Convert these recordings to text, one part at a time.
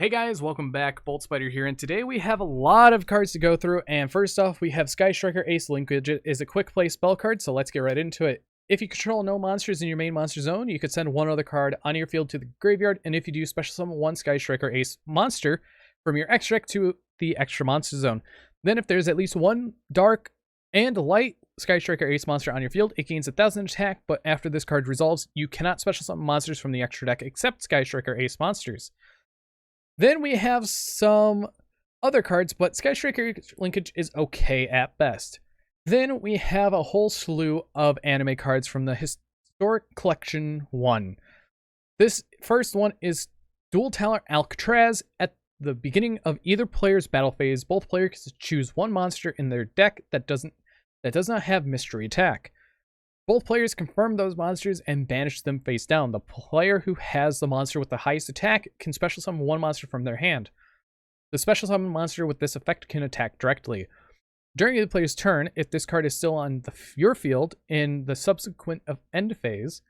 Hey guys, welcome back. Bolt Spider here, and today we have a lot of cards to go through. And first off, we have Sky Striker Ace. Linkage is a quick play spell card, so let's get right into it. If you control no monsters in your main monster zone, you could send one other card on your field to the graveyard, and if you do, special summon one Sky Striker Ace monster from your extra deck to the extra monster zone. Then if there's at least one dark and light Sky Striker Ace monster on your field, it gains 1000 attack, but after this card resolves, you cannot special summon monsters from the extra deck except Sky Striker Ace monsters. Then we have some other cards, but Sky Striker Linkage is okay at best. Then we have a whole slew of anime cards from the Historic Collection 1. This first one is Dual Talent Alcatraz. At the beginning of either player's battle phase, both players choose one monster in their deck that does not have mystery attack. Both players confirm those monsters and banish them face down. The player who has the monster with the highest attack can special summon one monster from their hand. The special summon monster with this effect can attack directly. During the player's turn, if this card is still on your field in the subsequent end phase,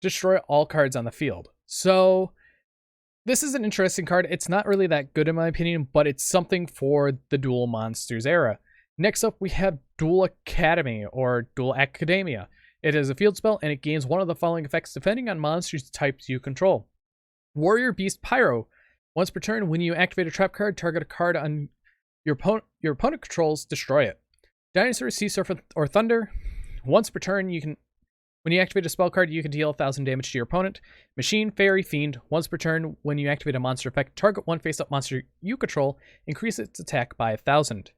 destroy all cards on the field. So this is an interesting card. It's not really that good in my opinion, but it's something for the Dual Monsters era. Next up, we have Dual Academy or Dual Academia. It is a field spell, and it gains one of the following effects depending on monsters types you control. Warrior Beast Pyro. Once per turn, when you activate a trap card, target a card on your opponent controls, destroy it. Dinosaur, Sea Surf, or Thunder. Once per turn, when you activate a spell card, you can deal 1000 damage to your opponent. Machine, Fairy, Fiend. Once per turn, when you activate a monster effect, target one face-up monster you control, increase its attack by 1000.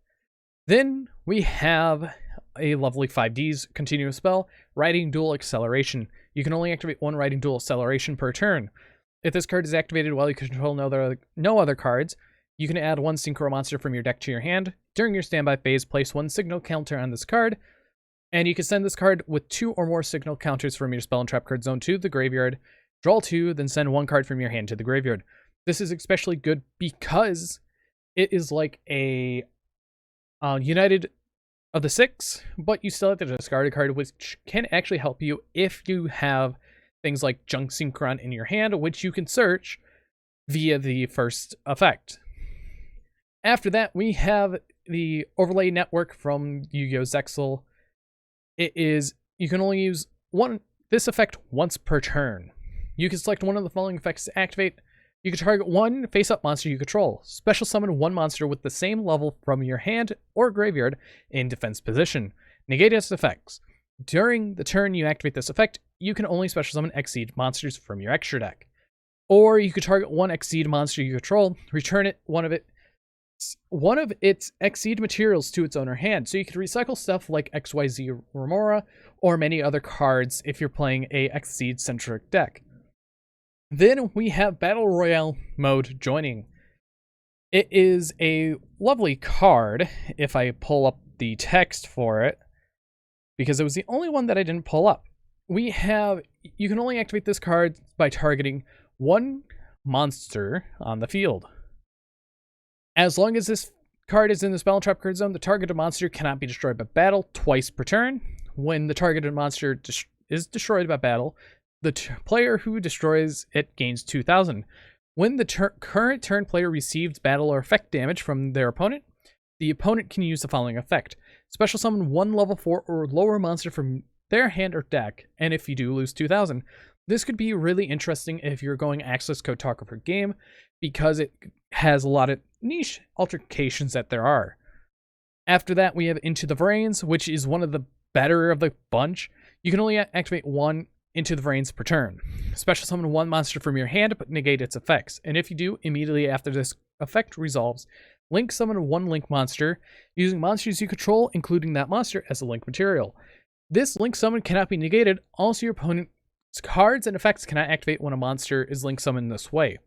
Then we have a lovely 5Ds continuous spell, Riding Dual Acceleration. You can only activate one Riding Dual Acceleration per turn. If this card is activated while you control no other cards, you can add one Synchro monster from your deck to your hand. During your standby phase, place one signal counter on this card, and you can send this card with two or more signal counters from your spell and trap card zone to the graveyard. Draw two, then send one card from your hand to the graveyard. This is especially good because it is like a United of the Six, but you still have to discard a card, which can actually help you if you have things like Junk Synchron in your hand, which you can search via the first effect. After that, we have the Overlay Network from Yu-Gi-Oh! Zexal. You can only use this effect once per turn. You can select one of the following effects to activate. You can target one face-up monster you control. Special summon one monster with the same level from your hand or graveyard in defense position. Negate its effects. During the turn you activate this effect, you can only special summon Exceed monsters from your extra deck. Or you could target one Exceed monster you control, return it one of its Exceed materials to its owner hand. So you could recycle stuff like XYZ Remora or many other cards if you're playing a Exceed-centric deck. Then we have Battle Royale mode joining. It is a lovely card if I pull up the text for it, because it was the only one that I didn't pull up. You can only activate this card by targeting one monster on the field. As long as this card is in the spell and trap card zone, the targeted monster cannot be destroyed by battle twice per turn. When the targeted monster is destroyed by battle, the player who destroys it gains 2000. When the current turn player receives battle or effect damage from their opponent, the opponent can use the following effect. Special summon one level 4 or lower monster from their hand or deck, and if you do, lose 2000. This could be really interesting if you're going Access Cartographer game, because it has a lot of niche altercations that there are. After that, we have Into the Vrains, which is one of the better of the bunch. You can only activate one Into the Vrains per turn. Special summon one monster from your hand, but negate its effects. And if you do, immediately after this effect resolves, link summon one link monster, using monsters you control, including that monster, as a link material. This link summon cannot be negated, also your opponent's cards and effects cannot activate when a monster is link summoned this way.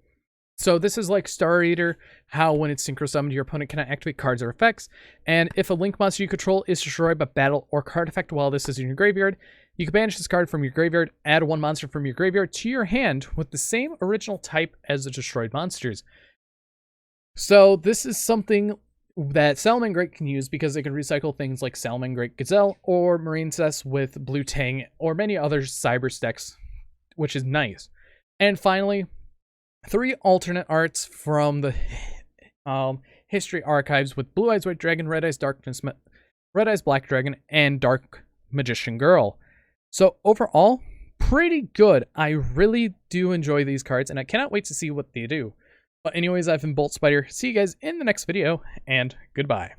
So this is like Star Eater, how when it's synchro summoned, your opponent cannot activate cards or effects. And if a link monster you control is destroyed by battle or card effect while this is in your graveyard, you can banish this card from your graveyard, add one monster from your graveyard to your hand with the same original type as the destroyed monsters. So this is something that Salamangreat can use because it can recycle things like Salamangreat Gazelle or Marine Cess with Blue Tang or many other cyber stacks, which is nice. And finally, 3 alternate arts from the history archives with Blue Eyes White Dragon, Red Eyes Darkness, Red Eyes Black Dragon, and Dark Magician Girl. So overall, pretty good. I really do enjoy these cards, and I cannot wait to see what they do. But anyways, I've been Bolt Spider. See you guys in the next video, and goodbye.